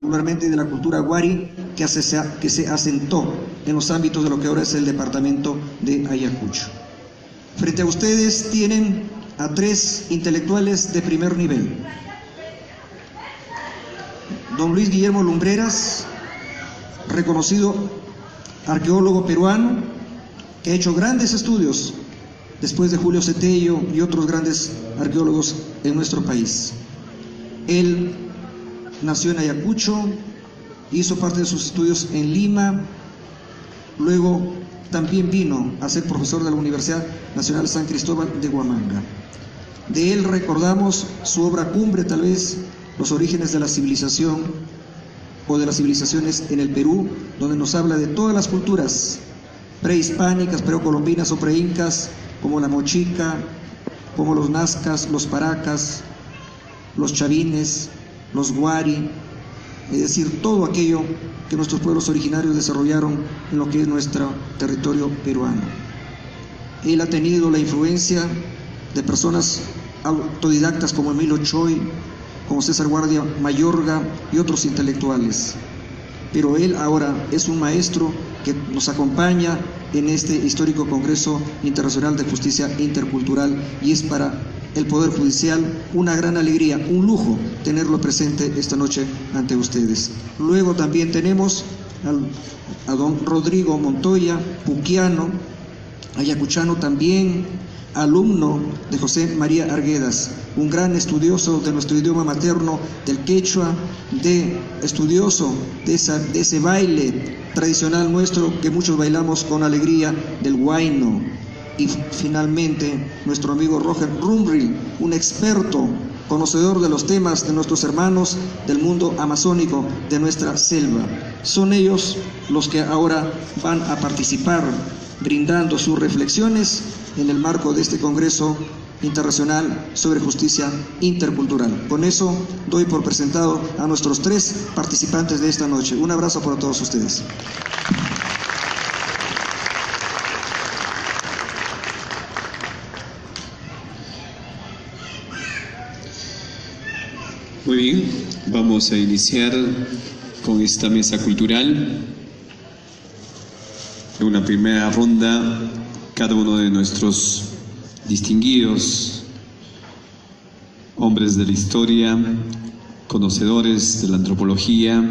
particularmente de la cultura wari que se asentó en los ámbitos de lo que ahora es el departamento de Ayacucho. Frente a ustedes tienen a 3 intelectuales de primer nivel. Don Luis Guillermo Lumbreras, reconocido arqueólogo peruano, que ha hecho grandes estudios después de Julio Cetello y otros grandes arqueólogos en nuestro país. Él nació en Ayacucho, hizo parte de sus estudios en Lima, luego también vino a ser profesor de la Universidad Nacional San Cristóbal de Huamanga. De él recordamos su obra cumbre, tal vez, Los orígenes de la civilización o de las civilizaciones en el Perú, donde nos habla de todas las culturas prehispánicas, precolombinas o preincas, como la mochica, como los nazcas, los paracas, los chavines, los guari, es decir, todo aquello que nuestros pueblos originarios desarrollaron en lo que es nuestro territorio peruano. Él ha tenido la influencia de personas autodidactas como Emilio Choi, como César Guardia Mayorga y otros intelectuales. Pero él ahora es un maestro que nos acompaña en este histórico Congreso Internacional de Justicia Intercultural, y es para el Poder Judicial una gran alegría, un lujo tenerlo presente esta noche ante ustedes. Luego también tenemos a don Rodrigo Montoya, puquiano, ayacuchano también, alumno de José María Arguedas, un gran estudioso de nuestro idioma materno, del quechua, estudioso de ese baile tradicional nuestro que muchos bailamos con alegría, del huayno. Y finalmente nuestro amigo Roger Rumril, un experto, conocedor de los temas de nuestros hermanos del mundo amazónico, de nuestra selva. Son ellos los que ahora van a participar brindando sus reflexiones en el marco de este Congreso Internacional sobre Justicia Intercultural. Con eso doy por presentado a nuestros 3 participantes de esta noche. Un abrazo para todos ustedes. Muy bien, vamos a iniciar con esta mesa cultural. En una primera ronda, cada uno de nuestros distinguidos hombres de la historia, conocedores de la antropología,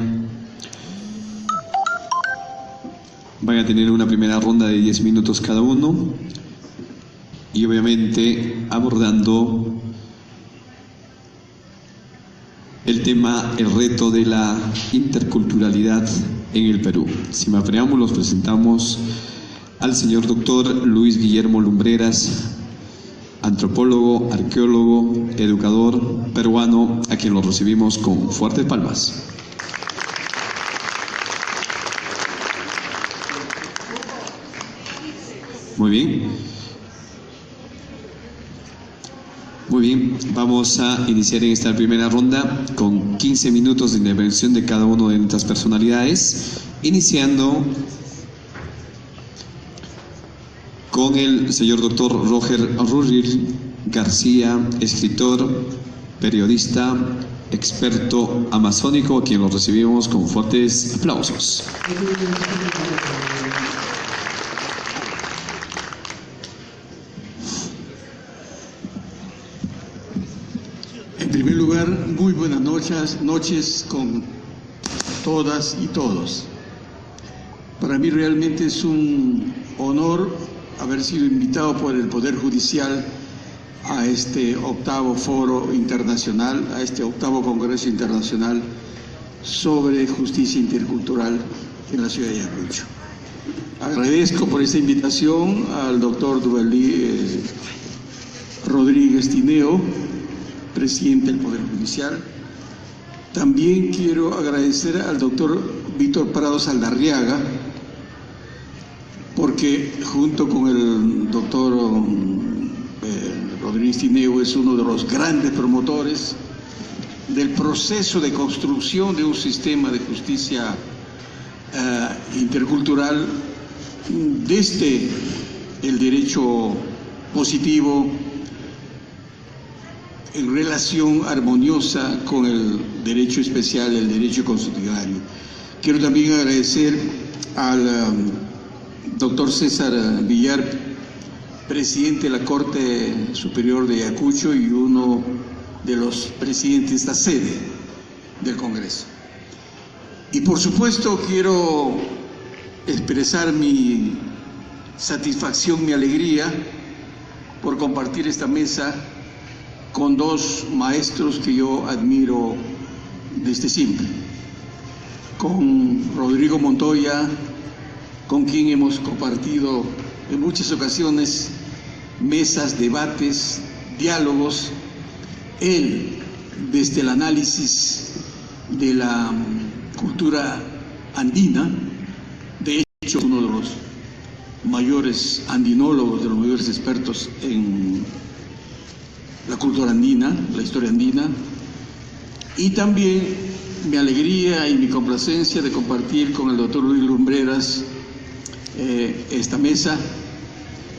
van a tener una primera ronda de 10 minutos cada uno, y obviamente abordando el tema, el reto de la interculturalidad en el Perú. Sin más preámbulos, presentamos al señor doctor Luis Guillermo Lumbreras, antropólogo, arqueólogo, educador peruano, a quien lo recibimos con fuertes palmas. Muy bien. Muy bien, vamos a iniciar en esta primera ronda con 15 minutos de intervención de cada una de nuestras personalidades, iniciando con el señor doctor Roger Rumril García, escritor, periodista, experto amazónico, a quien lo recibimos con fuertes aplausos. En primer lugar, muy buenas noches con todas y todos. Para mí realmente es un honor haber sido invitado por el Poder Judicial a este 8º foro internacional, a este 8º Congreso Internacional sobre Justicia Intercultural en la ciudad de Ayacucho. Agradezco por esta invitación al doctor Duvalí Rodríguez Tineo, presidente del Poder Judicial. También quiero agradecer al doctor Víctor Prados Aldarriaga, porque junto con el doctor Rodríguez Tineo es uno de los grandes promotores del proceso de construcción de un sistema de justicia intercultural desde el derecho positivo, en relación armoniosa con el derecho especial, el derecho constitucional. Quiero también agradecer al doctor César Villar, presidente de la Corte Superior de Ayacucho y uno de los presidentes de esta sede del Congreso. Y por supuesto quiero expresar mi satisfacción, mi alegría por compartir esta mesa con dos maestros que yo admiro desde siempre, con Rodrigo Montoya, con quien hemos compartido en muchas ocasiones mesas, debates, diálogos, él desde el análisis de la cultura andina, de hecho uno de los mayores andinólogos, de los mayores expertos en la cultura andina, la historia andina, y también mi alegría y mi complacencia de compartir con el doctor Luis Lumbreras esta mesa.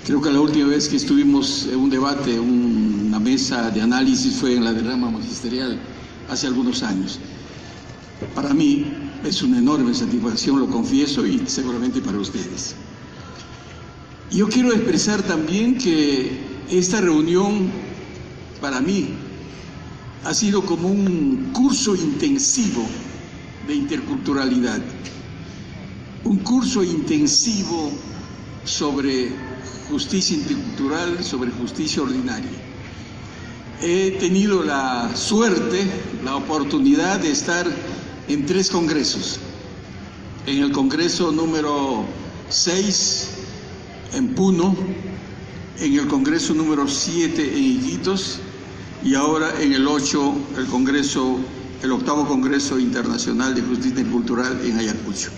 Creo que la última vez que estuvimos en un debate, una mesa de análisis, fue en la derrama magisterial hace algunos años. Para mí es una enorme satisfacción, lo confieso, y seguramente para ustedes. Yo quiero expresar también que esta reunión para mí ha sido como un curso intensivo de interculturalidad, un curso intensivo sobre justicia intercultural, sobre justicia ordinaria. He tenido la suerte, la oportunidad de estar en 3 congresos. En el congreso número 6 en Puno, en el congreso número 7 en Iquitos y ahora en el 8, el 8º Congreso Internacional de Justicia Intercultural en Ayacucho.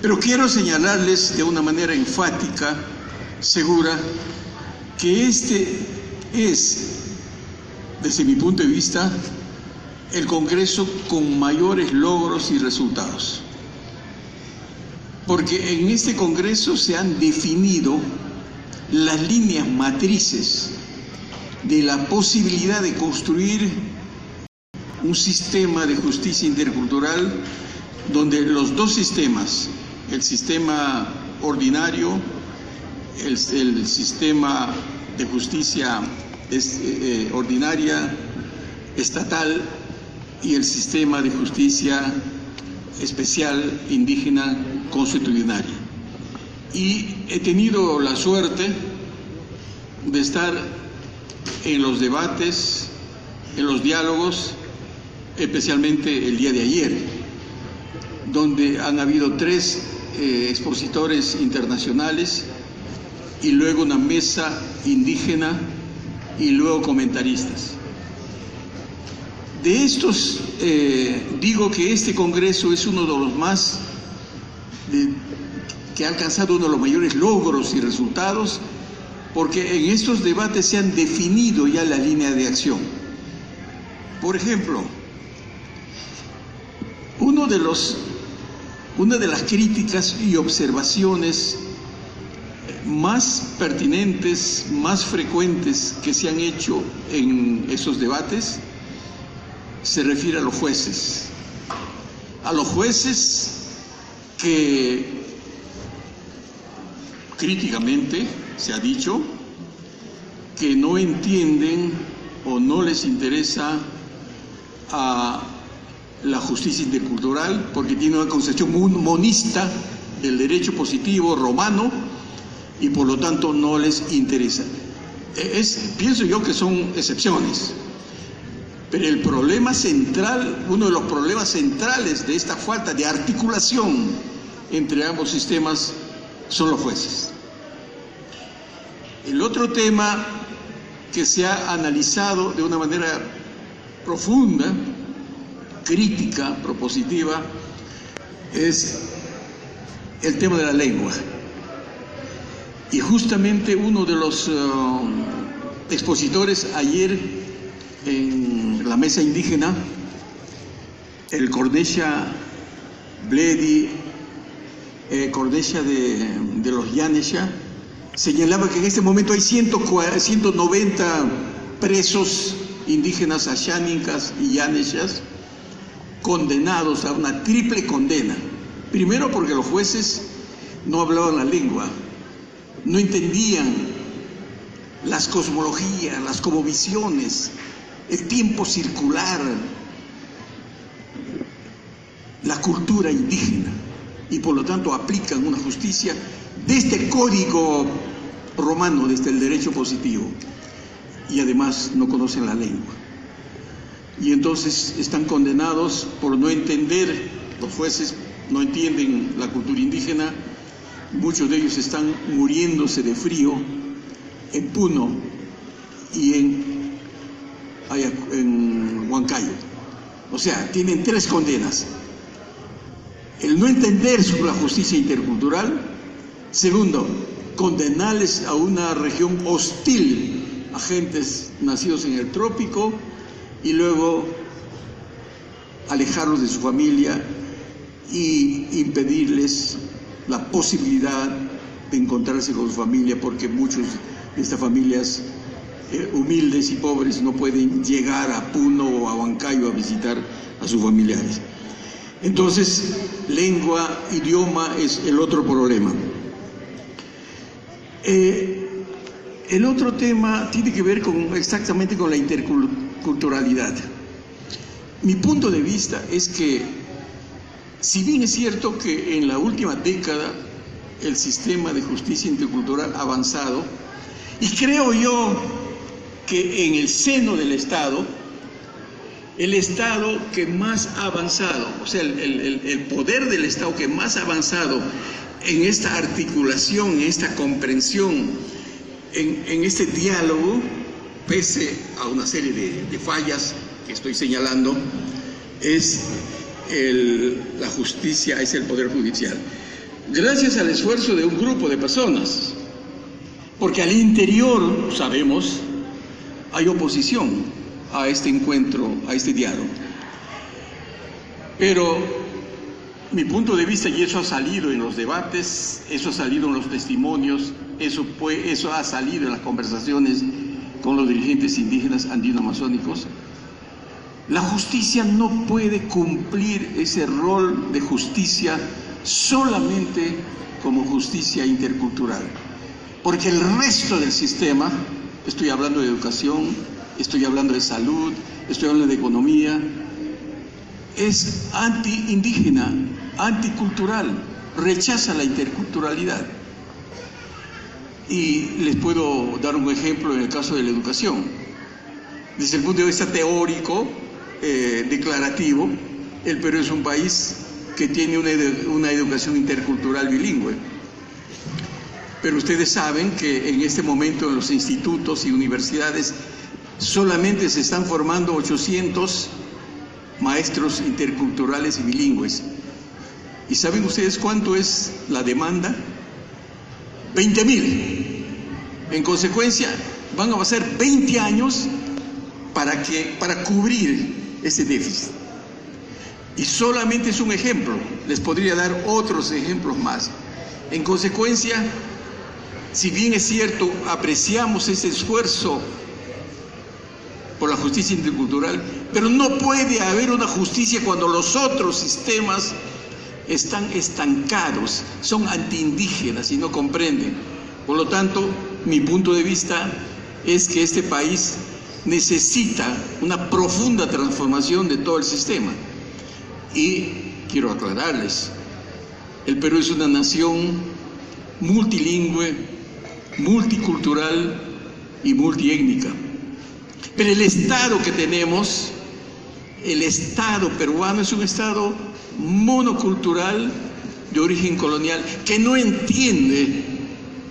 Pero quiero señalarles de una manera enfática, segura, que este es, desde mi punto de vista, el Congreso con mayores logros y resultados. Porque en este Congreso se han definido las líneas matrices de la posibilidad de construir un sistema de justicia intercultural donde los dos sistemas, el sistema ordinario, el sistema de justicia ordinaria estatal y el sistema de justicia especial indígena constitucionaria. Y he tenido la suerte de estar en los debates, en los diálogos, especialmente el día de ayer, donde han habido 3 expositores internacionales y luego una mesa indígena y luego comentaristas. De estos, digo que este Congreso es uno de los más, que ha alcanzado uno de los mayores logros y resultados, porque en estos debates se han definido ya la línea de acción. Por ejemplo, una de las críticas y observaciones más pertinentes, más frecuentes que se han hecho en esos debates se refiere a los jueces. A los jueces que críticamente se ha dicho que no entienden o no les interesa a la justicia intercultural porque tiene una concepción muy monista del derecho positivo romano y por lo tanto no les interesa. Pienso yo que son excepciones, pero el problema central, uno de los problemas centrales de esta falta de articulación entre ambos sistemas son los jueces. El otro tema que se ha analizado de una manera profunda, crítica, propositiva, es el tema de la lengua. Y justamente uno de los expositores ayer en la mesa indígena, el Cordesha Bledi, Cordesha de los Yanesha, señalaba que en este momento hay 190 presos indígenas ashánicas y yaneshas, condenados a una triple condena. Primero porque los jueces no hablaban la lengua, no entendían las cosmologías, las cosmovisiones, el tiempo circular, la cultura indígena, y por lo tanto aplican una justicia desde el código romano, desde el derecho positivo, y además no conocen la lengua. Y entonces están condenados por no entender, los jueces no entienden la cultura indígena, muchos de ellos están muriéndose de frío en Puno y en Huancayo. O sea, tienen 3 condenas: el no entender sobre la justicia intercultural; segundo, condenarles a una región hostil a gentes nacidos en el trópico, y luego alejarlos de su familia y impedirles la posibilidad de encontrarse con su familia, porque muchos de estas familias humildes y pobres no pueden llegar a Puno o a Huancayo a visitar a sus familiares. Entonces, lengua, idioma es el otro problema. El otro tema tiene que ver exactamente con la interculturalidad. Mi punto de vista es que, si bien es cierto que en la última década el sistema de justicia intercultural ha avanzado, y creo yo que en el seno del Estado, el Estado que más ha avanzado, o sea, el poder del Estado que más ha avanzado en esta articulación, en esta comprensión, en este diálogo, pese a una serie de fallas que estoy señalando, es la justicia, es el Poder Judicial. Gracias al esfuerzo de un grupo de personas, porque al interior, sabemos, hay oposición a este encuentro, a este diálogo. Pero mi punto de vista, y eso ha salido en los debates, eso ha salido en los testimonios, eso ha salido en las conversaciones con los dirigentes indígenas andino-amazónicos, la justicia no puede cumplir ese rol de justicia solamente como justicia intercultural, porque el resto del sistema, estoy hablando de educación, estoy hablando de salud, estoy hablando de economía, es anti-indígena, anticultural, rechaza la interculturalidad. Y les puedo dar un ejemplo en el caso de la educación. Desde el punto de vista teórico, declarativo, el Perú es un país que tiene una educación intercultural bilingüe. Pero ustedes saben que en este momento en los institutos y universidades solamente se están formando 800 maestros interculturales y bilingües. ¿Y saben ustedes cuánto es la demanda? 20.000. En consecuencia, van a pasar 20 años para cubrir ese déficit. Y solamente es un ejemplo, les podría dar otros ejemplos más. En consecuencia, si bien es cierto, apreciamos ese esfuerzo por la justicia intercultural, pero no puede haber una justicia cuando los otros sistemas están estancados, son antiindígenas y no comprenden. Por lo tanto, mi punto de vista es que este país necesita una profunda transformación de todo el sistema. Y quiero aclararles, el Perú es una nación multilingüe, multicultural y multiétnica. Pero el Estado que tenemos, el Estado peruano, es un Estado monocultural de origen colonial, que no entiende,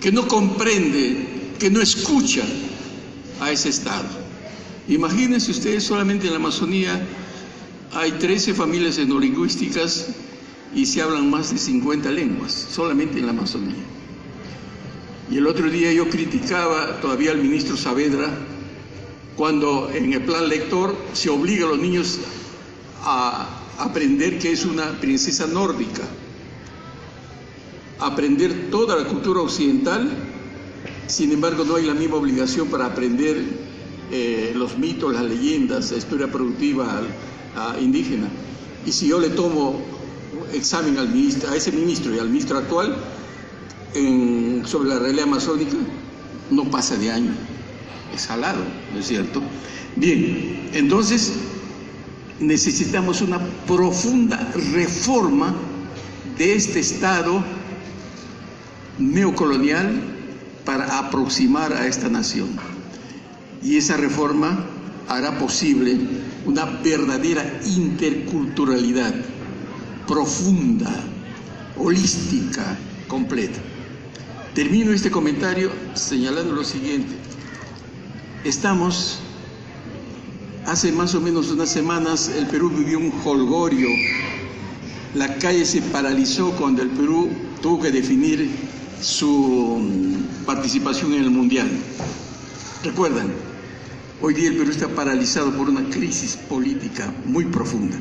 que no comprende, que no escucha a ese Estado. Imagínense ustedes, solamente en la Amazonía hay 13 familias etnolingüísticas y se hablan más de 50 lenguas, solamente en la Amazonía. Y el otro día yo criticaba todavía al ministro Saavedra cuando en el plan lector se obliga a los niños a aprender que es una princesa nórdica, aprender toda la cultura occidental. Sin embargo, no hay la misma obligación para aprender los mitos, las leyendas, la historia productiva indígena. Y si yo le tomo examen a ese ministro y al ministro actual sobre la realidad amazónica, no pasa de año. Es jalado, ¿no es cierto? Bien, entonces necesitamos una profunda reforma de este Estado neocolonial para aproximar a esta nación. Y esa reforma hará posible una verdadera interculturalidad profunda, holística, completa. Termino este comentario señalando lo siguiente. Hace más o menos unas semanas, el Perú vivió un jolgorio. La calle se paralizó cuando el Perú tuvo que definir su participación en el Mundial. ¿Recuerdan? Hoy día el Perú está paralizado por una crisis política muy profunda.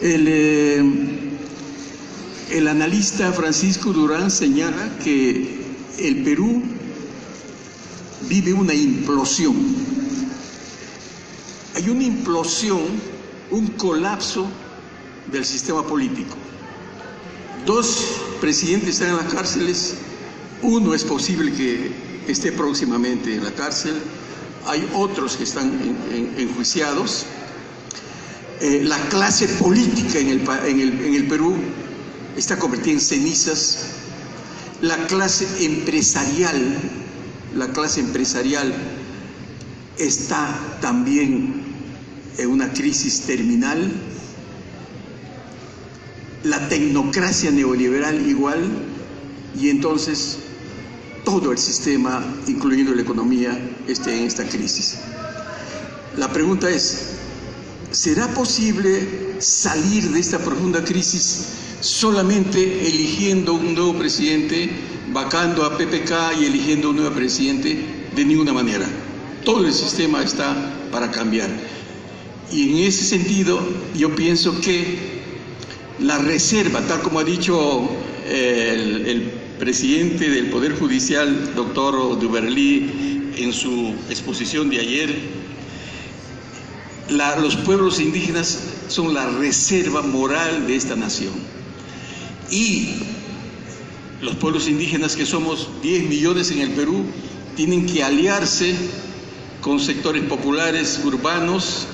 El analista Francisco Durán señala que el Perú vive una implosión. Hay una implosión, un colapso del sistema político. 2 presidentes están en las cárceles, uno es posible que esté próximamente en la cárcel, hay otros que están enjuiciados. La clase política en el Perú está convertida en cenizas. La clase empresarial está también en una crisis terminal. La tecnocracia neoliberal igual, y entonces todo el sistema, incluyendo la economía, está en esta crisis. La pregunta es, ¿será posible salir de esta profunda crisis solamente eligiendo un nuevo presidente, vacando a PPK y eligiendo un nuevo presidente? De ninguna manera. Todo el sistema está para cambiar. Y en ese sentido, yo pienso que la reserva, tal como ha dicho el presidente del Poder Judicial, doctor Duberlí, en su exposición de ayer, los pueblos indígenas son la reserva moral de esta nación. Y los pueblos indígenas, que somos 10 millones en el Perú, tienen que aliarse con sectores populares, urbanos,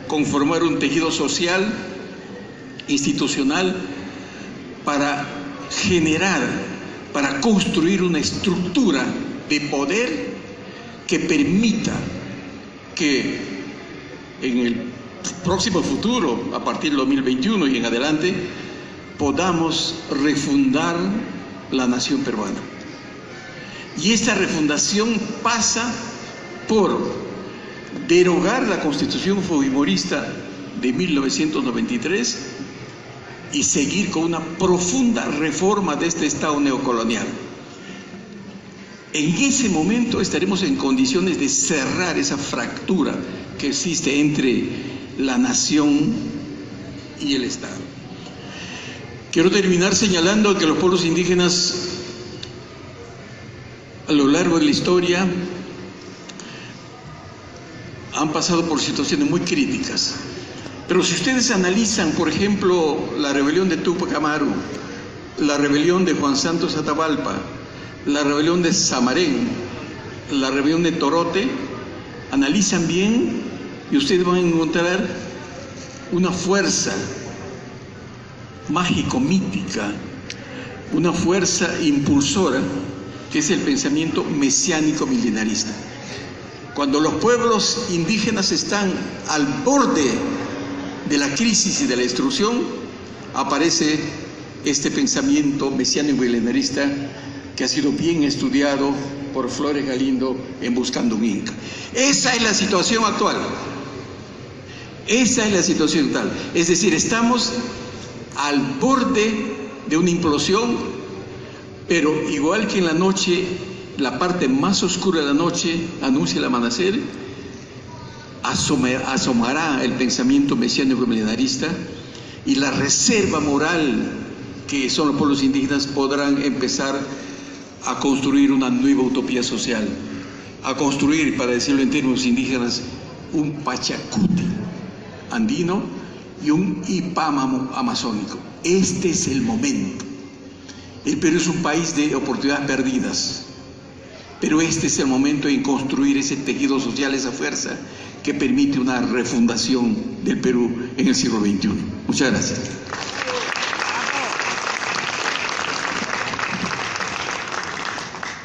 conformar un tejido social, institucional, para construir una estructura de poder que permita que en el próximo futuro, a partir del 2021 y en adelante, podamos refundar la nación peruana. Y esta refundación pasa por derogar la Constitución fujimorista de 1993 y seguir con una profunda reforma de este Estado neocolonial. En ese momento estaremos en condiciones de cerrar esa fractura que existe entre la nación y el Estado. Quiero terminar señalando que los pueblos indígenas a lo largo de la historia han pasado por situaciones muy críticas. Pero si ustedes analizan, por ejemplo, la rebelión de Túpac Amaru, la rebelión de Juan Santos Atahualpa, la rebelión de Samarén, la rebelión de Torote, analizan bien y ustedes van a encontrar una fuerza mágico-mítica, una fuerza impulsora, que es el pensamiento mesiánico milenarista. Cuando los pueblos indígenas están al borde de la crisis y de la destrucción, aparece este pensamiento mesiánico milenarista que ha sido bien estudiado por Flores Galindo en Buscando un Inca. Esa es la situación actual. Esa es la situación actual. Es decir, estamos al borde de una implosión, pero igual que en la noche, la parte más oscura de la noche anuncia el amanecer, asomará el pensamiento mesiánico milenarista y la reserva moral que son los pueblos indígenas podrán empezar a construir una nueva utopía social a construir, para decirlo en términos indígenas, un Pachacuti andino y un Ipámamo amazónico. Este es el momento. El Perú es un país de oportunidades perdidas, pero este es el momento en construir ese tejido social, esa fuerza que permite una refundación del Perú en el siglo XXI. Muchas gracias.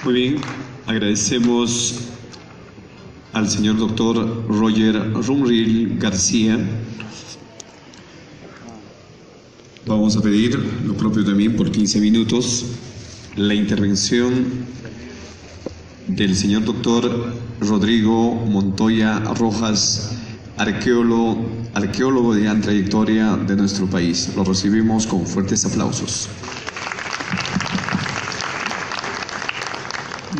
Muy bien, agradecemos al señor doctor Roger Rumril García. Vamos a pedir lo propio también por 15 minutos, la intervención del señor doctor Rodrigo Montoya Rojas, arqueólogo de gran trayectoria de nuestro país. Lo recibimos con fuertes aplausos.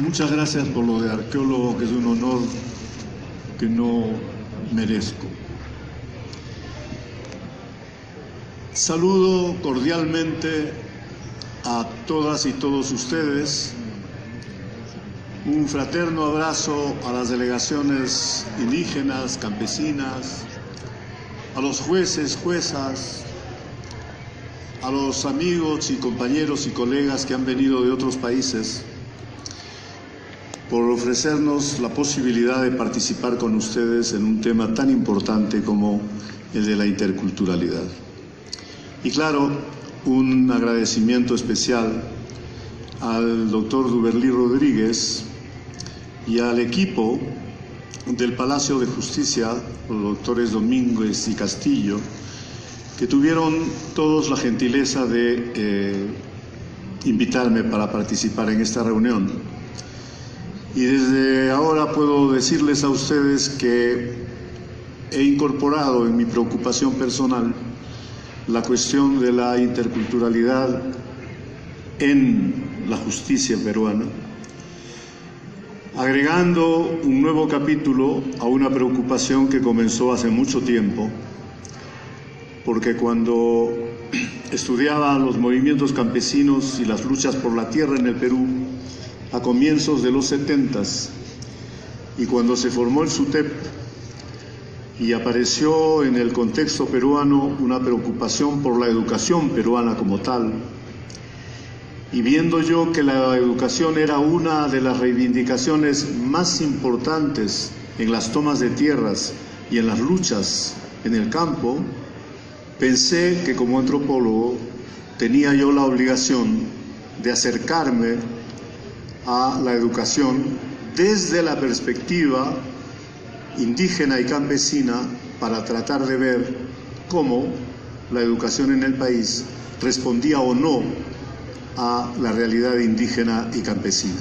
Muchas gracias por lo de arqueólogo, que es un honor que no merezco. Saludo cordialmente a todas y todos ustedes. Un fraterno abrazo a las delegaciones indígenas, campesinas, a los jueces, juezas, a los amigos y compañeros y colegas que han venido de otros países, por ofrecernos la posibilidad de participar con ustedes en un tema tan importante como el de la interculturalidad. Y claro, un agradecimiento especial al doctor Duberlí Rodríguez y al equipo del Palacio de Justicia, los doctores Domínguez y Castillo, que tuvieron todos la gentileza de invitarme para participar en esta reunión. Y desde ahora puedo decirles a ustedes que he incorporado en mi preocupación personal la cuestión de la interculturalidad en la justicia peruana, agregando un nuevo capítulo a una preocupación que comenzó hace mucho tiempo, porque cuando estudiaba los movimientos campesinos y las luchas por la tierra en el Perú a comienzos de los 70s, y cuando se formó el SUTEP y apareció en el contexto peruano una preocupación por la educación peruana como tal, y viendo yo que la educación era una de las reivindicaciones más importantes en las tomas de tierras y en las luchas en el campo, pensé que como antropólogo tenía yo la obligación de acercarme a la educación desde la perspectiva indígena y campesina para tratar de ver cómo la educación en el país respondía o no a la realidad indígena y campesina.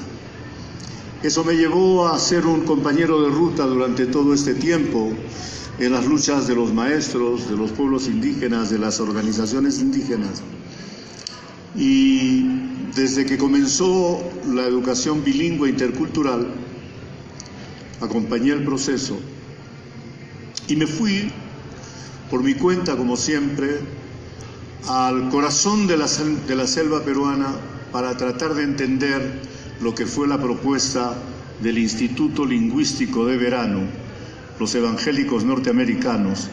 Eso me llevó a ser un compañero de ruta durante todo este tiempo en las luchas de los maestros, de los pueblos indígenas, de las organizaciones indígenas. Y desde que comenzó la educación bilingüe intercultural, acompañé el proceso y me fui por mi cuenta, como siempre, al corazón de la selva peruana para tratar de entender lo que fue la propuesta del Instituto Lingüístico de Verano, los evangélicos norteamericanos,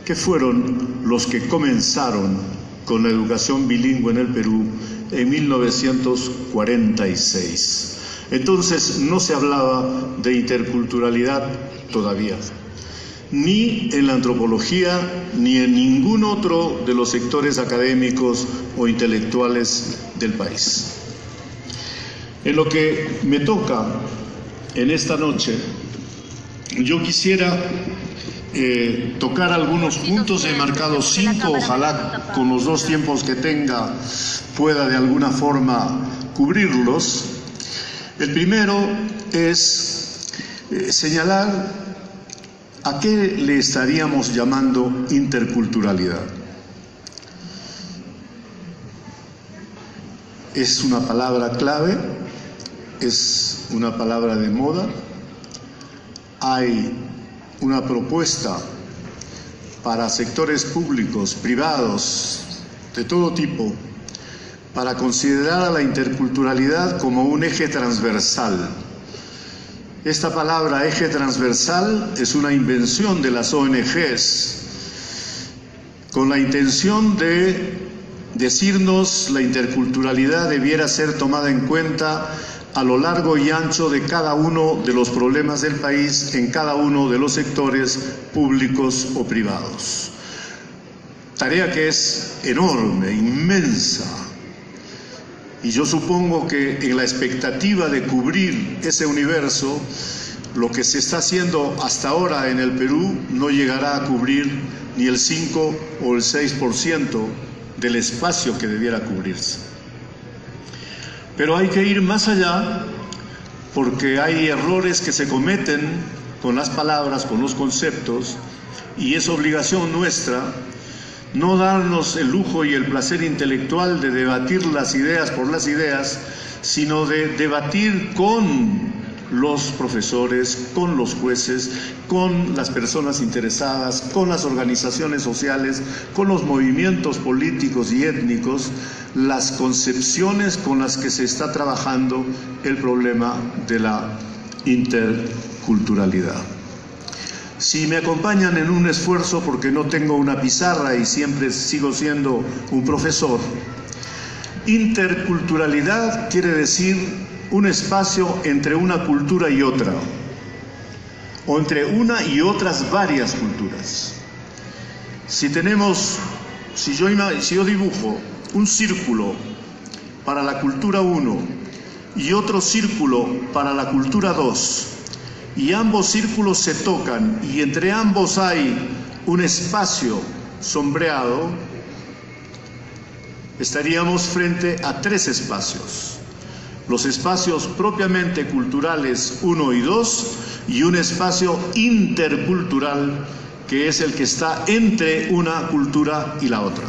que fueron los que comenzaron con la educación bilingüe en el Perú en 1946. Entonces no se hablaba de interculturalidad todavía, ni en la antropología, ni en ningún otro de los sectores académicos o intelectuales del país. En lo que me toca en esta noche, yo quisiera tocar algunos puntos, he marcado 5, ojalá con los 2 tiempos que tenga pueda de alguna forma cubrirlos. El primero es señalar a qué le estaríamos llamando interculturalidad. Es una palabra clave, es una palabra de moda. Hay una propuesta para sectores públicos, privados, de todo tipo, para considerar a la interculturalidad como un eje transversal Esta palabra eje transversal es una invención de las ONGs con la intención de decirnos la interculturalidad debiera ser tomada en cuenta a lo largo y ancho de cada uno de los problemas del país, en cada uno de los sectores públicos o privados. Tarea que es enorme, inmensa. Y yo supongo que en la expectativa de cubrir ese universo, lo que se está haciendo hasta ahora en el Perú no llegará a cubrir ni el 5 o el 6% del espacio que debiera cubrirse. Pero hay que ir más allá, porque hay errores que se cometen con las palabras, con los conceptos, y es obligación nuestra no darnos el lujo y el placer intelectual de debatir las ideas por las ideas, sino de debatir con los profesores, con los jueces, con las personas interesadas, con las organizaciones sociales, con los movimientos políticos y étnicos, las concepciones con las que se está trabajando el problema de la interculturalidad. Si me acompañan en un esfuerzo, porque no tengo una pizarra y siempre sigo siendo un profesor, interculturalidad quiere decir un espacio entre una cultura y otra, o entre una y otras varias culturas. Si yo dibujo un círculo para la cultura 1 y otro círculo para la cultura 2, y ambos círculos se tocan y entre ambos hay un espacio sombreado, estaríamos frente a 3 espacios. Los espacios propiamente culturales 1 y 2 y un espacio intercultural que es el que está entre una cultura y la otra.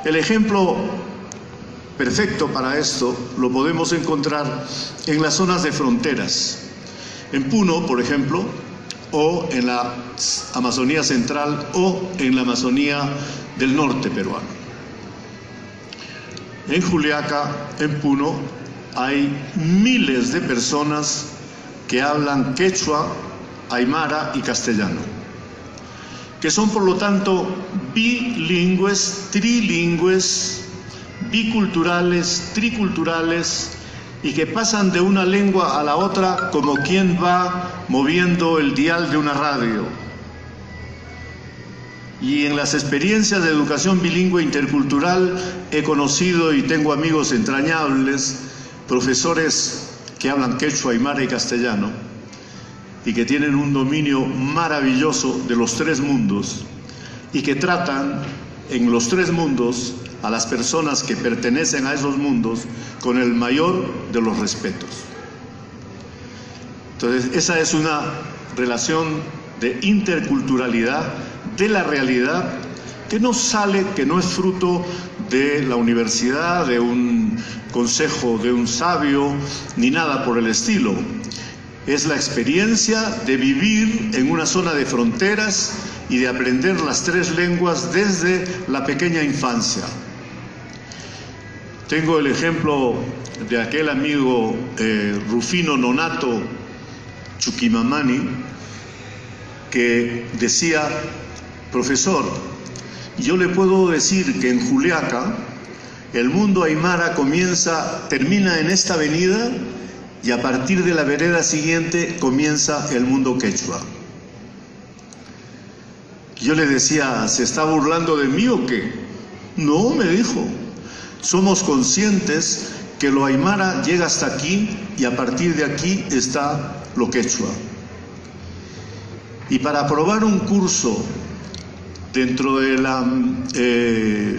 El ejemplo perfecto para esto lo podemos encontrar en las zonas de fronteras. En Puno, por ejemplo, o en la Amazonía Central o en la Amazonía del norte peruano. En Juliaca, en Puno, hay miles de personas que hablan quechua, aymara y castellano, que son por lo tanto bilingües, trilingües, biculturales, triculturales, y que pasan de una lengua a la otra como quien va moviendo el dial de una radio. Y en las experiencias de educación bilingüe intercultural he conocido y tengo amigos entrañables, profesores que hablan quechua, aymara y castellano, y que tienen un dominio maravilloso de los 3 mundos, y que tratan en los 3 mundos a las personas que pertenecen a esos mundos con el mayor de los respetos. Entonces, esa es una relación de interculturalidad de la realidad que no sale, que no es fruto de la universidad, de un consejo de un sabio, ni nada por el estilo. Es la experiencia de vivir en una zona de fronteras y de aprender las 3 lenguas desde la pequeña infancia. Tengo el ejemplo de aquel amigo Rufino Nonato Chuquimamani, que decía: profesor, yo le puedo decir que en Juliaca el mundo aymara termina en esta avenida y a partir de la vereda siguiente comienza el mundo quechua. Yo le decía: ¿se está burlando de mí o qué? No, me dijo, somos conscientes que lo aymara llega hasta aquí y a partir de aquí está lo quechua. Y para aprobar un curso dentro de la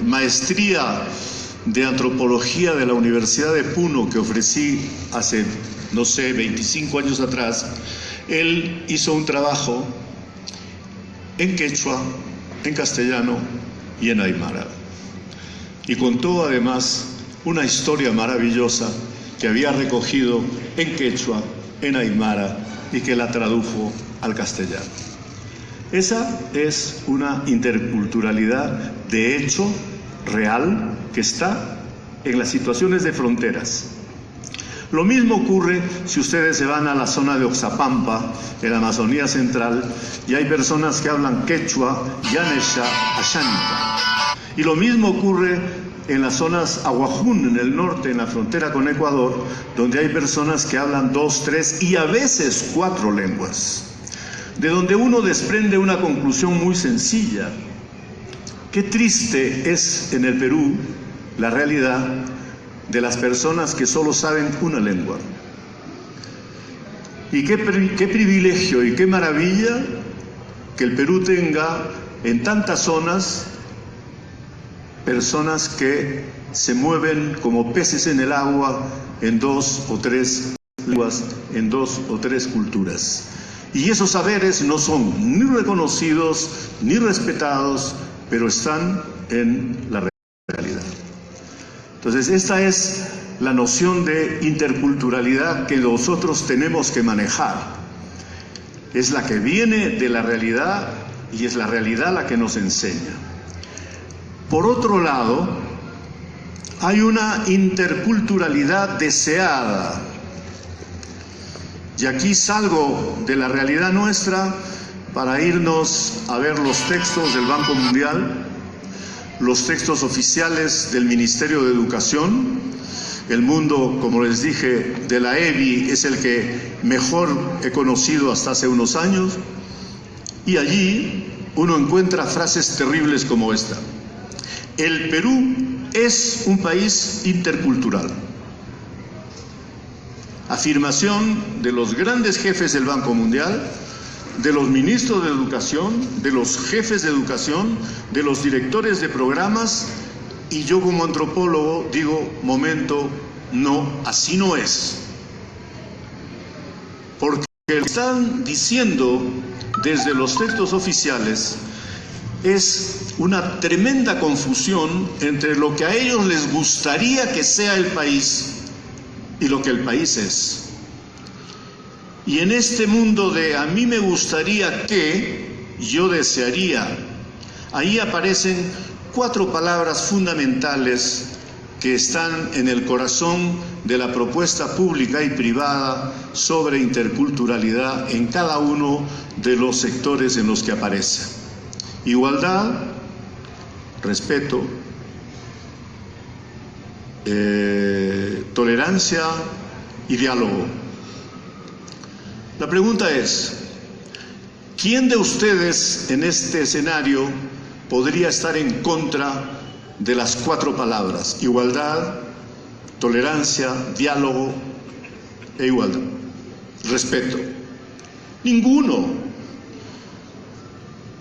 maestría de antropología de la Universidad de Puno que ofrecí hace, 25 años atrás, él hizo un trabajo en quechua, en castellano y en aymara. Y contó además una historia maravillosa que había recogido en quechua, en aymara y que la tradujo al castellano. Esa es una interculturalidad de hecho real que está en las situaciones de fronteras. Lo mismo ocurre si ustedes se van a la zona de Oxapampa, en la Amazonía Central, y hay personas que hablan quechua, yanesha, ashánica. Y lo mismo ocurre en las zonas Aguajún, en el norte, en la frontera con Ecuador, donde hay personas que hablan 2, 3 y a veces 4 lenguas. De donde uno desprende una conclusión muy sencilla. Qué triste es en el Perú la realidad de las personas que solo saben una lengua. Y qué privilegio y qué maravilla que el Perú tenga en tantas zonas personas que se mueven como peces en el agua en 2 o 3 lenguas, en 2 o 3 culturas. Y esos saberes no son ni reconocidos ni respetados, pero están en la realidad. Entonces, esta es la noción de interculturalidad que nosotros tenemos que manejar. Es la que viene de la realidad y es la realidad la que nos enseña. Por otro lado, hay una interculturalidad deseada. Y aquí salgo de la realidad nuestra para irnos a ver los textos del Banco Mundial, los textos oficiales del Ministerio de Educación. El mundo, como les dije, de la EBI es el que mejor he conocido hasta hace unos años. Y allí uno encuentra frases terribles como esta. El Perú es un país intercultural. Afirmación de los grandes jefes del Banco Mundial, de los ministros de Educación, de los jefes de educación, de los directores de programas, y yo como antropólogo digo, momento, no, así no es. Porque lo que están diciendo desde los textos oficiales es una tremenda confusión entre lo que a ellos les gustaría que sea el país y lo que el país es. Y en este mundo de a mí me gustaría que, yo desearía, ahí aparecen 4 palabras fundamentales que están en el corazón de la propuesta pública y privada sobre interculturalidad en cada uno de los sectores en los que aparece. Igualdad, respeto, tolerancia y diálogo. La pregunta es, ¿quién de ustedes en este escenario podría estar en contra de las 4 palabras? Igualdad, tolerancia, diálogo e igualdad. Respeto. Ninguno.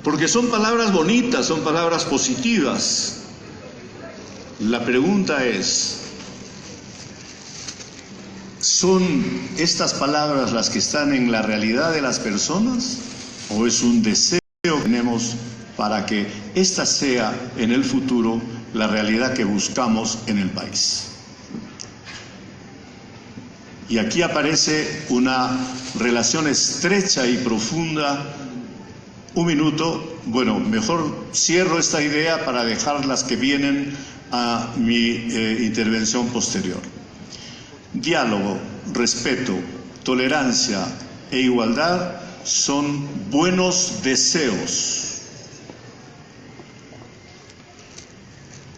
Porque son palabras bonitas, son palabras positivas. La pregunta es, ¿son estas palabras las que están en la realidad de las personas? ¿O es un deseo que tenemos para que esta sea en el futuro la realidad que buscamos en el país? Y aquí aparece una relación estrecha y profunda. Un minuto, bueno, mejor cierro esta idea para dejar las que vienen a mi intervención posterior. Diálogo, respeto, tolerancia e igualdad son buenos deseos.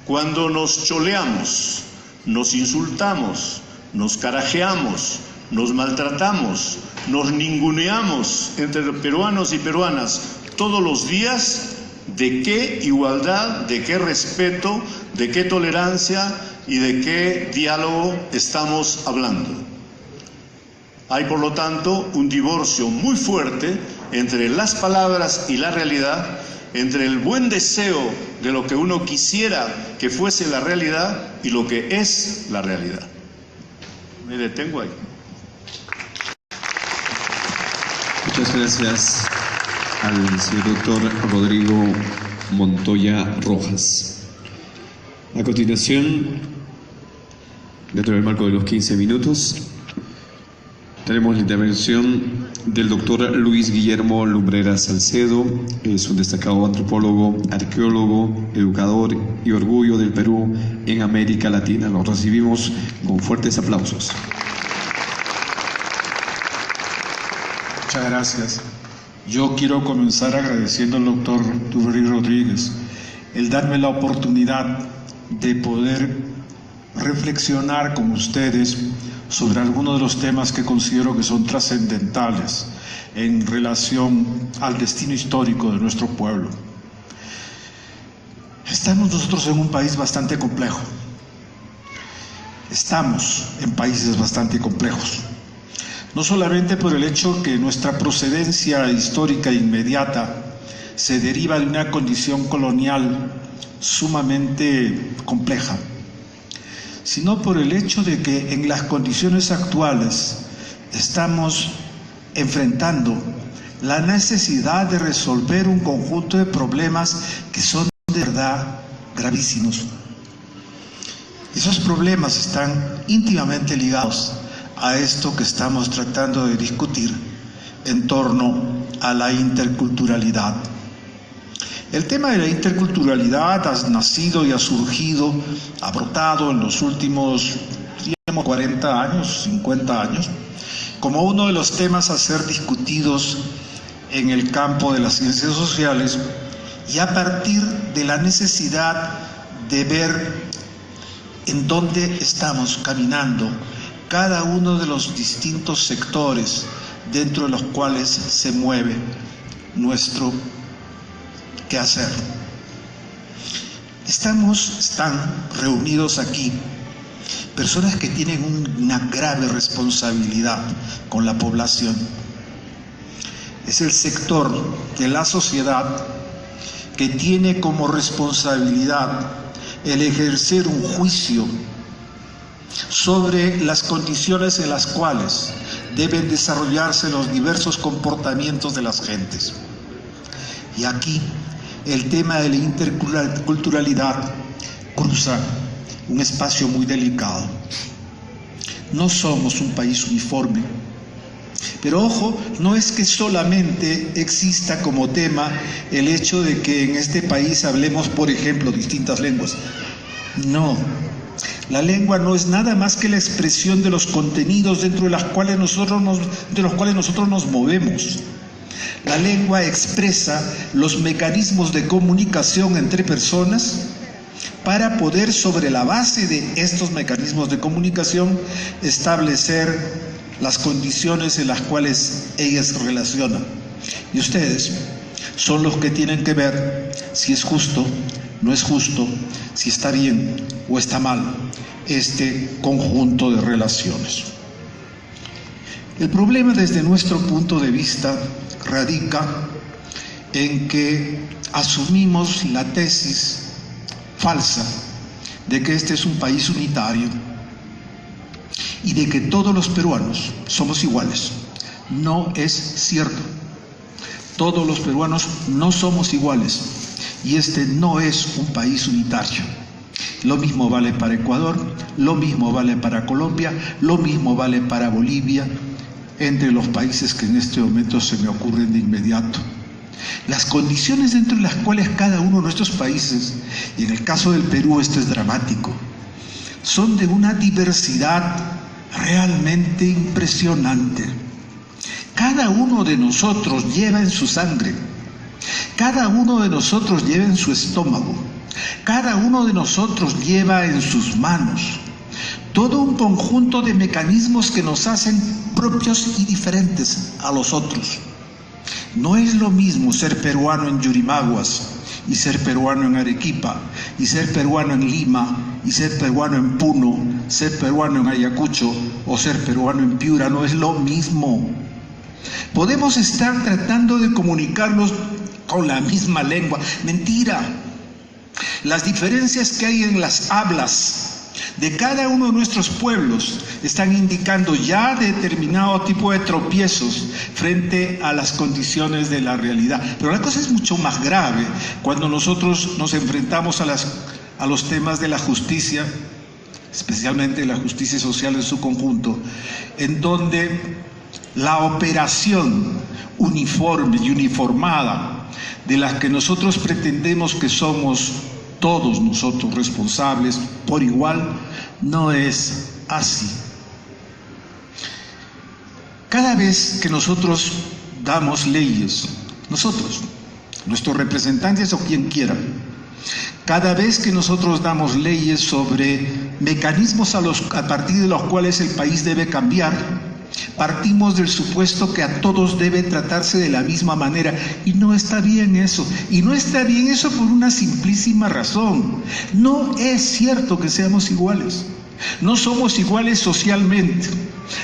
Cuando nos choleamos, nos insultamos, nos carajeamos, nos maltratamos, nos ninguneamos entre peruanos y peruanas todos los días, ¿de qué igualdad, de qué respeto, de qué tolerancia y de qué diálogo estamos hablando? Hay, por lo tanto, un divorcio muy fuerte entre las palabras y la realidad, entre el buen deseo de lo que uno quisiera que fuese la realidad y lo que es la realidad. Me detengo ahí. Muchas gracias al señor doctor Rodrigo Montoya Rojas. A continuación, dentro del marco de los 15 minutos, tenemos la intervención del doctor Luis Guillermo Lumbreras Salcedo. Es un destacado antropólogo, arqueólogo, educador y orgullo del Perú en América Latina. Lo recibimos con fuertes aplausos. Muchas gracias. Yo quiero comenzar agradeciendo al doctor Duvergé Rodríguez el darme la oportunidad de poder reflexionar con ustedes sobre algunos de los temas que considero que son trascendentales en relación al destino histórico de nuestro pueblo. Estamos nosotros en un país bastante complejo. Estamos en países bastante complejos. No solamente por el hecho que nuestra procedencia histórica inmediata se deriva de una condición colonial sumamente compleja, sino por el hecho de que en las condiciones actuales estamos enfrentando la necesidad de resolver un conjunto de problemas que son de verdad gravísimos. Esos problemas están íntimamente ligados a esto que estamos tratando de discutir en torno a la interculturalidad. El tema de la interculturalidad ha nacido y ha surgido, ha brotado en los últimos 40 años, 50 años, como uno de los temas a ser discutidos en el campo de las ciencias sociales, y a partir de la necesidad de ver en dónde estamos caminando cada uno de los distintos sectores dentro de los cuales se mueve nuestro quehacer. Están reunidos aquí personas que tienen una grave responsabilidad con la población. Es el sector de la sociedad que tiene como responsabilidad el ejercer un juicio sobre las condiciones en las cuales deben desarrollarse los diversos comportamientos de las gentes. Y aquí el tema de la interculturalidad cruza un espacio muy delicado. No somos un país uniforme, pero ojo, no es que solamente exista como tema el hecho de que en este país hablemos, por ejemplo, distintas lenguas. No. La lengua no es nada más que la expresión de los contenidos dentro de los cuales nosotros nos movemos. La lengua expresa los mecanismos de comunicación entre personas para poder, sobre la base de estos mecanismos de comunicación, establecer las condiciones en las cuales ellas se relacionan. Y ustedes son los que tienen que ver si es justo, no es justo, si está bien o está mal este conjunto de relaciones. El problema desde nuestro punto de vista radica en que asumimos la tesis falsa de que este es un país unitario y de que todos los peruanos somos iguales. No es cierto. Todos los peruanos no somos iguales y este no es un país unitario. Lo mismo vale para Ecuador, lo mismo vale para Colombia, lo mismo vale para Bolivia, entre los países que en este momento se me ocurren de inmediato. Las condiciones dentro de las cuales cada uno de nuestros países, y en el caso del Perú esto es dramático, son de una diversidad realmente impresionante. Cada uno de nosotros lleva en su sangre, cada uno de nosotros lleva en su estómago, cada uno de nosotros lleva en sus manos todo un conjunto de mecanismos que nos hacen propios y diferentes a los otros. No es lo mismo ser peruano en Yurimaguas y ser peruano en Arequipa, y ser peruano en Lima, y ser peruano en Puno, ser peruano en Ayacucho o ser peruano en Piura. No es lo mismo. Podemos estar tratando de comunicarnos con la misma lengua. Mentira. Las diferencias que hay en las hablas de cada uno de nuestros pueblos están indicando ya determinado tipo de tropiezos frente a las condiciones de la realidad. Pero la cosa es mucho más grave cuando nosotros nos enfrentamos a los temas de la justicia, especialmente la justicia social en su conjunto, en donde la operación uniforme y uniformada de la que nosotros pretendemos que somos todos nosotros responsables por igual, no es así. Cada vez que nosotros damos leyes, nosotros, nuestros representantes o quien quiera, cada vez que nosotros damos leyes sobre mecanismos a partir de los cuales el país debe cambiar, partimos del supuesto que a todos debe tratarse de la misma manera, y no está bien eso. Y no está bien eso por una simplísima razón. No es cierto que seamos iguales. No somos iguales socialmente.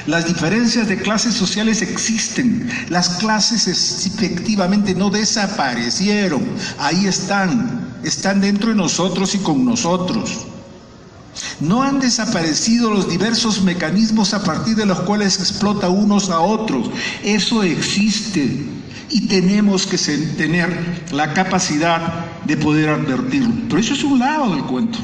Las diferencias de clases sociales existen. Las clases efectivamente no desaparecieron. Ahí están dentro de nosotros y con nosotros. No han desaparecido los diversos mecanismos a partir de los cuales explota unos a otros. Eso existe y tenemos que tener la capacidad de poder advertirlo. Pero eso es un lado del cuento.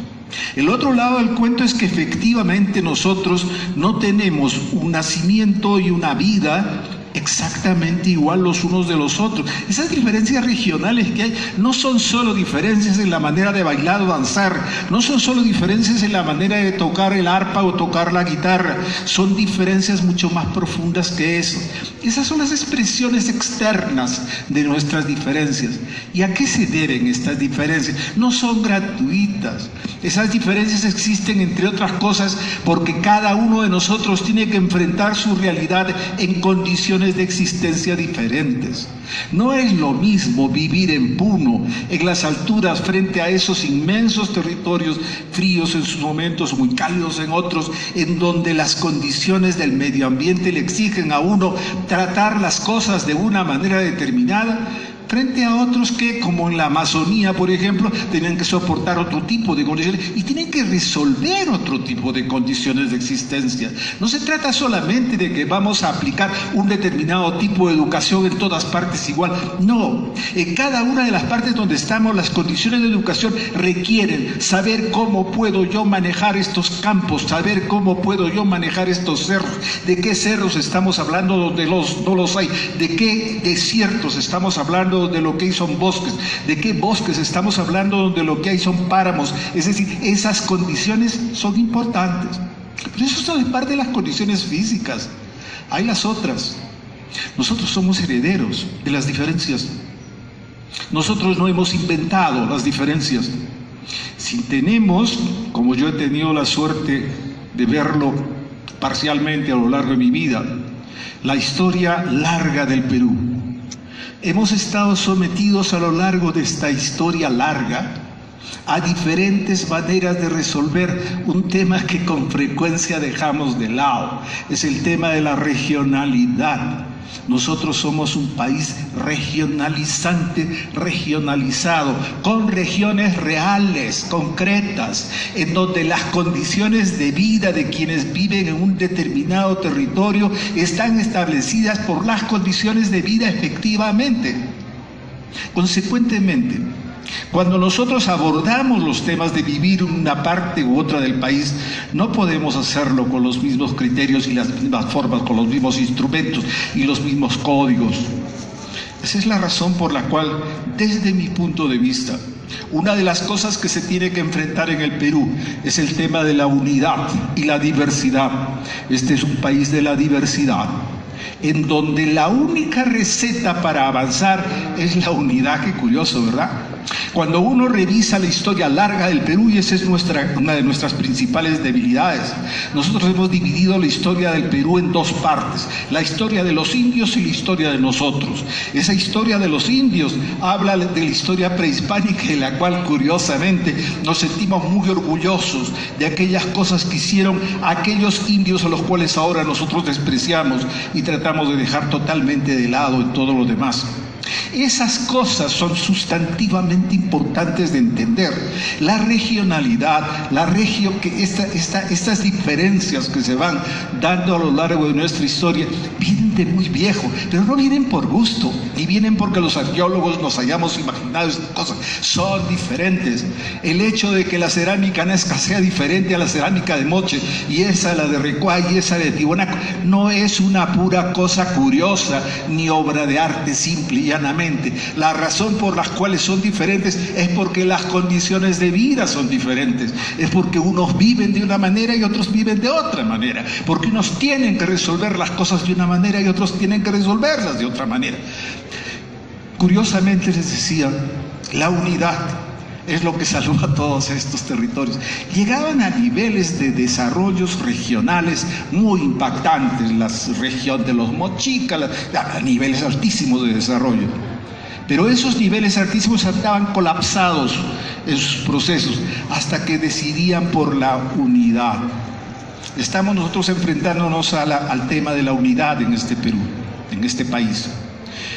El otro lado del cuento es que efectivamente nosotros no tenemos un nacimiento y una vida exactamente igual los unos de los otros. Esas diferencias regionales que hay no son solo diferencias en la manera de bailar o danzar, no son solo diferencias en la manera de tocar el arpa o tocar la guitarra, son diferencias mucho más profundas que eso. Esas son las expresiones externas de nuestras diferencias. ¿Y a qué se deben estas diferencias? No son gratuitas. Esas diferencias existen, entre otras cosas, porque cada uno de nosotros tiene que enfrentar su realidad en condiciones de existencia diferentes. No es lo mismo vivir en Puno, en las alturas, frente a esos inmensos territorios fríos en sus momentos, muy cálidos en otros, en donde las condiciones del medio ambiente le exigen a uno tratar las cosas de una manera determinada, frente a otros que, como en la Amazonía, por ejemplo, tienen que soportar otro tipo de condiciones y tienen que resolver otro tipo de condiciones de existencia. No se trata solamente de que vamos a aplicar un determinado tipo de educación en todas partes igual. No, en cada una de las partes donde estamos, las condiciones de educación requieren saber cómo puedo yo manejar estos campos, saber cómo puedo yo manejar estos cerros, de qué cerros estamos hablando donde no los hay, de qué desiertos estamos hablando donde lo que hay son bosques, de qué bosques estamos hablando donde lo que hay son páramos. Es decir, esas condiciones son importantes, pero eso son parte de las condiciones físicas. Hay las otras. Nosotros somos herederos de las diferencias. Nosotros no hemos inventado las diferencias. Si tenemos, como yo he tenido la suerte de verlo parcialmente a lo largo de mi vida, la historia larga del Perú. Hemos estado sometidos a lo largo de esta historia larga a diferentes maneras de resolver un tema que con frecuencia dejamos de lado. Es el tema de la regionalidad. Nosotros somos un país regionalizante, regionalizado, con regiones reales, concretas, en donde las condiciones de vida de quienes viven en un determinado territorio están establecidas por las condiciones de vida efectivamente. Consecuentemente, cuando nosotros abordamos los temas de vivir en una parte u otra del país, no podemos hacerlo con los mismos criterios y las mismas formas, con los mismos instrumentos y los mismos códigos. Esa es la razón por la cual, desde mi punto de vista, una de las cosas que se tiene que enfrentar en el Perú es el tema de la unidad y la diversidad. Este es un país de la diversidad, en donde la única receta para avanzar es la unidad. Qué curioso, ¿verdad? Cuando uno revisa la historia larga del Perú, y esa es una de nuestras principales debilidades, nosotros hemos dividido la historia del Perú en dos partes: la historia de los indios y la historia de nosotros. Esa historia de los indios habla de la historia prehispánica, en la cual curiosamente nos sentimos muy orgullosos de aquellas cosas que hicieron aquellos indios a los cuales ahora nosotros despreciamos y tratamos de dejar totalmente de lado en todo lo demás. Esas cosas son sustantivamente importantes de entender. La regionalidad, estas diferencias que se van dando a lo largo de nuestra historia vienen de muy viejo, pero no vienen por gusto, ni vienen porque los arqueólogos nos hayamos imaginado estas cosas. Son diferentes. El hecho de que la cerámica nazca sea diferente a la cerámica de Moche, y esa la de Recuay y esa de Tiwanaku, no es una pura cosa curiosa ni obra de arte simple y llanamente. La razón por las cuales son diferentes es porque las condiciones de vida son diferentes, es porque unos viven de una manera y otros viven de otra manera, porque unos tienen que resolver las cosas de una manera y y otros tienen que resolverlas de otra manera. Curiosamente les decía, la unidad es lo que salvó a todos estos territorios. Llegaban a niveles de desarrollos regionales muy impactantes, la región de los Mochicas, a niveles altísimos de desarrollo. Pero esos niveles altísimos estaban colapsados en sus procesos hasta que decidían por la unidad. Estamos nosotros enfrentándonos al tema de la unidad en este Perú, en este país.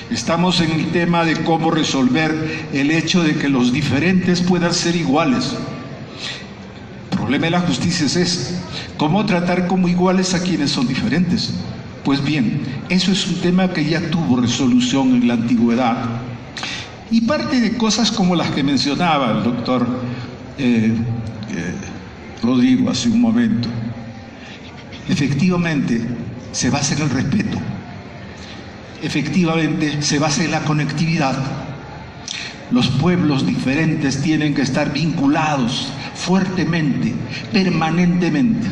Estamos en el tema de cómo resolver el hecho de que los diferentes puedan ser iguales. El problema de la justicia es ese: ¿cómo tratar como iguales a quienes son diferentes? Pues bien, eso es un tema que ya tuvo resolución en la antigüedad. Y parte de cosas como las que mencionaba el doctor Rodrigo hace un momento. Efectivamente, se basa en el respeto. Efectivamente, se basa en la conectividad. Los pueblos diferentes tienen que estar vinculados fuertemente, permanentemente.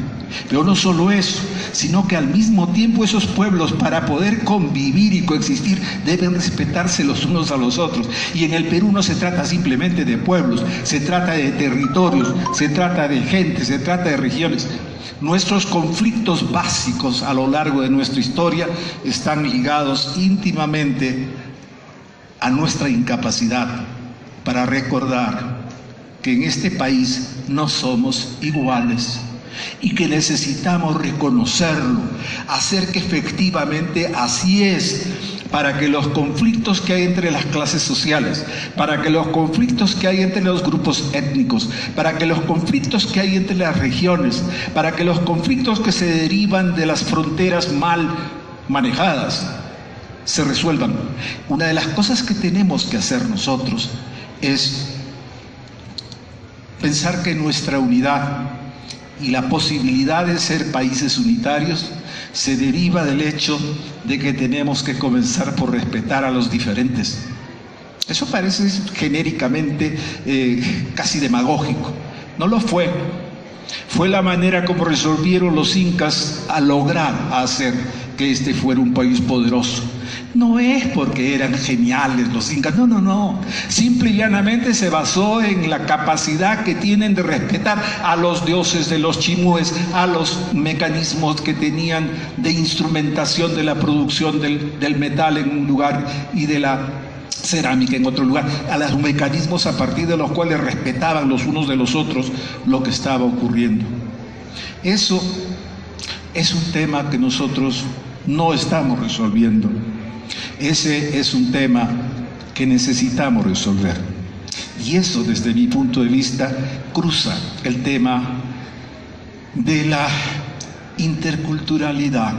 Pero no solo eso, sino que al mismo tiempo esos pueblos, para poder convivir y coexistir, deben respetarse los unos a los otros. Y en el Perú no se trata simplemente de pueblos, se trata de territorios, se trata de gente, se trata de regiones. Nuestros conflictos básicos a lo largo de nuestra historia están ligados íntimamente a nuestra incapacidad para recordar que en este país no somos iguales y que necesitamos reconocerlo, hacer que efectivamente así es, para que los conflictos que hay entre las clases sociales, para que los conflictos que hay entre los grupos étnicos, para que los conflictos que hay entre las regiones, para que los conflictos que se derivan de las fronteras mal manejadas, se resuelvan. Una de las cosas que tenemos que hacer nosotros es pensar que nuestra unidad y la posibilidad de ser países unitarios se deriva del hecho de que tenemos que comenzar por respetar a los diferentes. Eso parece genéricamente casi demagógico. No lo fue. Fue la manera como resolvieron los incas a lograr hacer que este fuera un país poderoso. No es porque eran geniales los incas, no. Simple y llanamente se basó en la capacidad que tienen de respetar a los dioses de los chimúes, a los mecanismos que tenían de instrumentación de la producción del metal en un lugar y de la cerámica en otro lugar, a los mecanismos a partir de los cuales respetaban los unos de los otros lo que estaba ocurriendo. Eso es un tema que nosotros no estamos resolviendo. Ese es un tema que necesitamos resolver. Y eso, desde mi punto de vista, cruza el tema de la interculturalidad.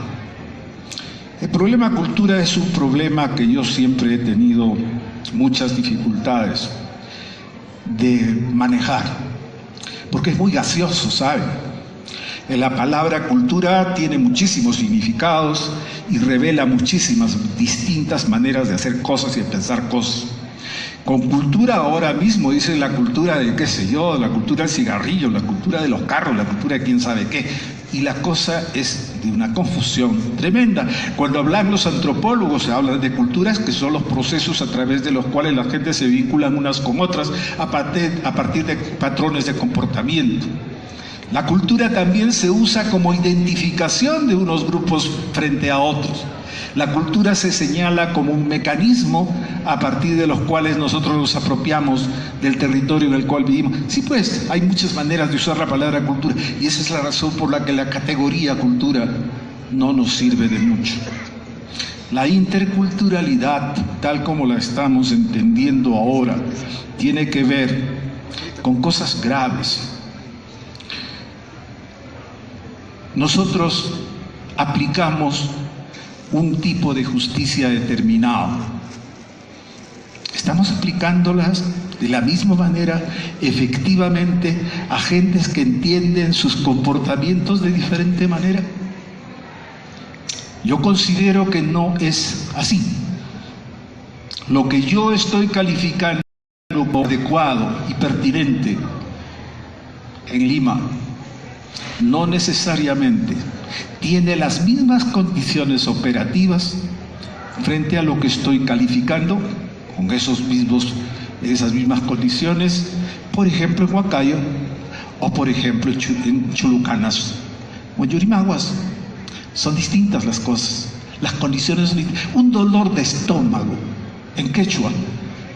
El problema cultura es un problema que yo siempre he tenido muchas dificultades de manejar, porque es muy gaseoso, ¿saben? La palabra cultura tiene muchísimos significados y revela muchísimas distintas maneras de hacer cosas y de pensar cosas. Con cultura ahora mismo dicen la cultura de qué sé yo, la cultura del cigarrillo, la cultura de los carros, la cultura de quién sabe qué. Y la cosa es de una confusión tremenda. Cuando hablan los antropólogos, se habla de culturas que son los procesos a través de los cuales la gente se vinculan unas con otras a partir de patrones de comportamiento. La cultura también se usa como identificación de unos grupos frente a otros. La cultura se señala como un mecanismo a partir de los cuales nosotros nos apropiamos del territorio en el cual vivimos. Sí, pues, hay muchas maneras de usar la palabra cultura y esa es la razón por la que la categoría cultura no nos sirve de mucho. La interculturalidad, tal como la estamos entendiendo ahora, tiene que ver con cosas graves. Nosotros aplicamos un tipo de justicia determinado. ¿Estamos aplicándolas de la misma manera efectivamente a gentes que entienden sus comportamientos de diferente manera? Yo considero que no es así. Lo que yo estoy calificando como adecuado y pertinente en Lima no necesariamente tiene las mismas condiciones operativas frente a lo que estoy calificando con esas mismas condiciones, por ejemplo en Huancayo, o por ejemplo en Chulucanas o en Yurimaguas. Son distintas las cosas, las condiciones son distintas. Un dolor de estómago en quechua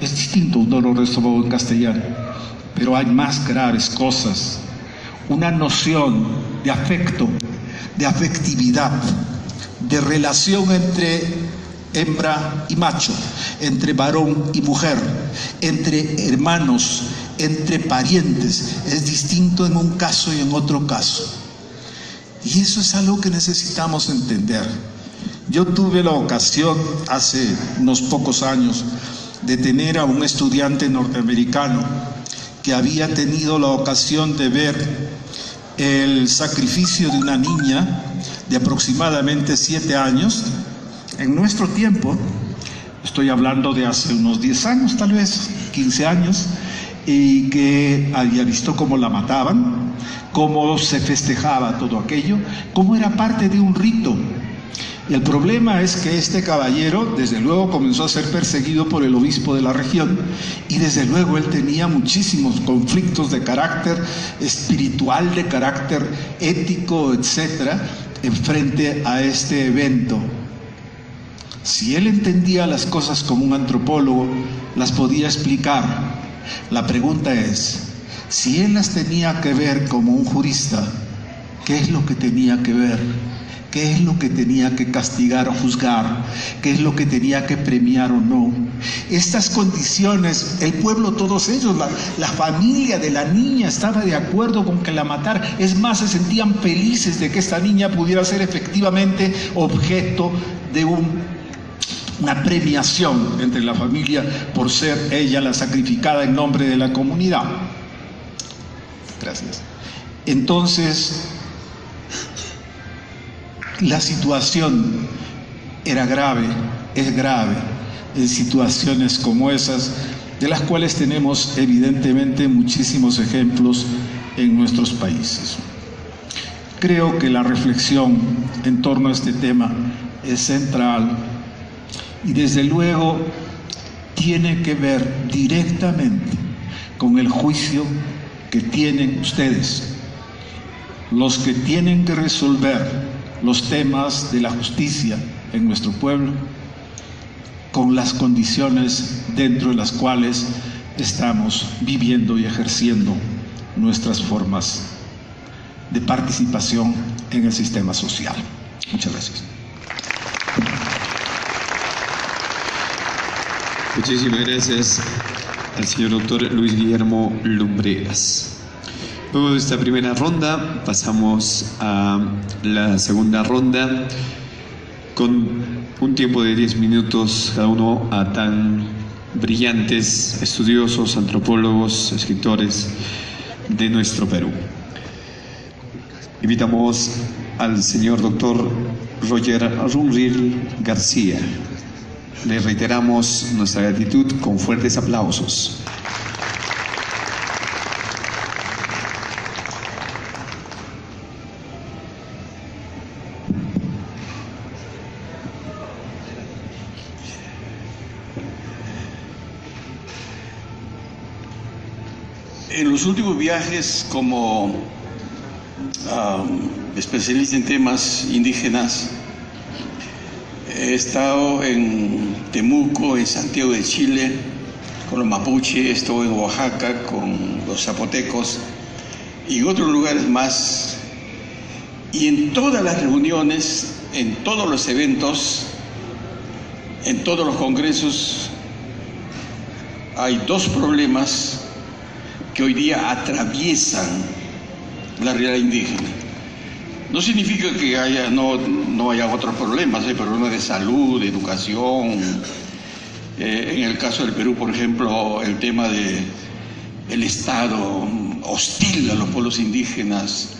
es distinto a un dolor de estómago en castellano, pero hay más graves cosas. Una noción de afecto, de afectividad, de relación entre hembra y macho, entre varón y mujer, entre hermanos, entre parientes, es distinto en un caso y en otro caso. Y eso es algo que necesitamos entender. Yo tuve la ocasión hace unos pocos años de tener a un estudiante norteamericano que había tenido la ocasión de ver el sacrificio de una niña de aproximadamente 7 años. En nuestro tiempo, estoy hablando de hace unos 10 años, tal vez 15 años, y que había visto cómo la mataban, cómo se festejaba todo aquello, cómo era parte de un rito. Y el problema es que este caballero, desde luego, comenzó a ser perseguido por el obispo de la región, y desde luego él tenía muchísimos conflictos de carácter espiritual, de carácter ético, etcétera, en frente a este evento. Si él entendía las cosas como un antropólogo, las podía explicar. La pregunta es, si él las tenía que ver como un jurista, ¿qué es lo que tenía que ver? ¿Qué es lo que tenía que castigar o juzgar? ¿Qué es lo que tenía que premiar o no? Estas condiciones, el pueblo, todos ellos, la familia de la niña estaba de acuerdo con que la matara. Es más, se sentían felices de que esta niña pudiera ser efectivamente objeto de una premiación entre la familia por ser ella la sacrificada en nombre de la comunidad. Gracias. Entonces, la situación era grave, es grave en situaciones como esas, de las cuales tenemos evidentemente muchísimos ejemplos en nuestros países. Creo que la reflexión en torno a este tema es central y desde luego tiene que ver directamente con el juicio que tienen ustedes, los que tienen que resolver los temas de la justicia en nuestro pueblo, con las condiciones dentro de las cuales estamos viviendo y ejerciendo nuestras formas de participación en el sistema social. Muchas gracias. Muchísimas gracias al señor doctor Luis Guillermo Lumbreras. Luego de esta primera ronda pasamos a la segunda ronda con un tiempo de 10 minutos cada uno a tan brillantes estudiosos, antropólogos, escritores de nuestro Perú. Invitamos al señor doctor Roger Runril García. Le reiteramos nuestra gratitud con fuertes aplausos. En los últimos viajes como especialista en temas indígenas, he estado en Temuco, en Santiago de Chile, con los mapuche, he estado en Oaxaca con los zapotecos y en otros lugares más. Y en todas las reuniones, en todos los eventos, en todos los congresos, hay dos problemas que hoy día atraviesan la realidad indígena. No significa que no haya otros problemas, hay problemas de salud, de educación. En el caso del Perú, por ejemplo, el tema del Estado hostil a los pueblos indígenas,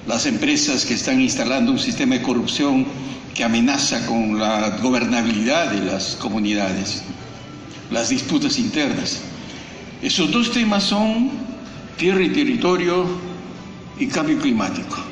las empresas que están instalando un sistema de corrupción que amenaza con la gobernabilidad de las comunidades, las disputas internas. Esos dos temas son tierra y territorio y cambio climático.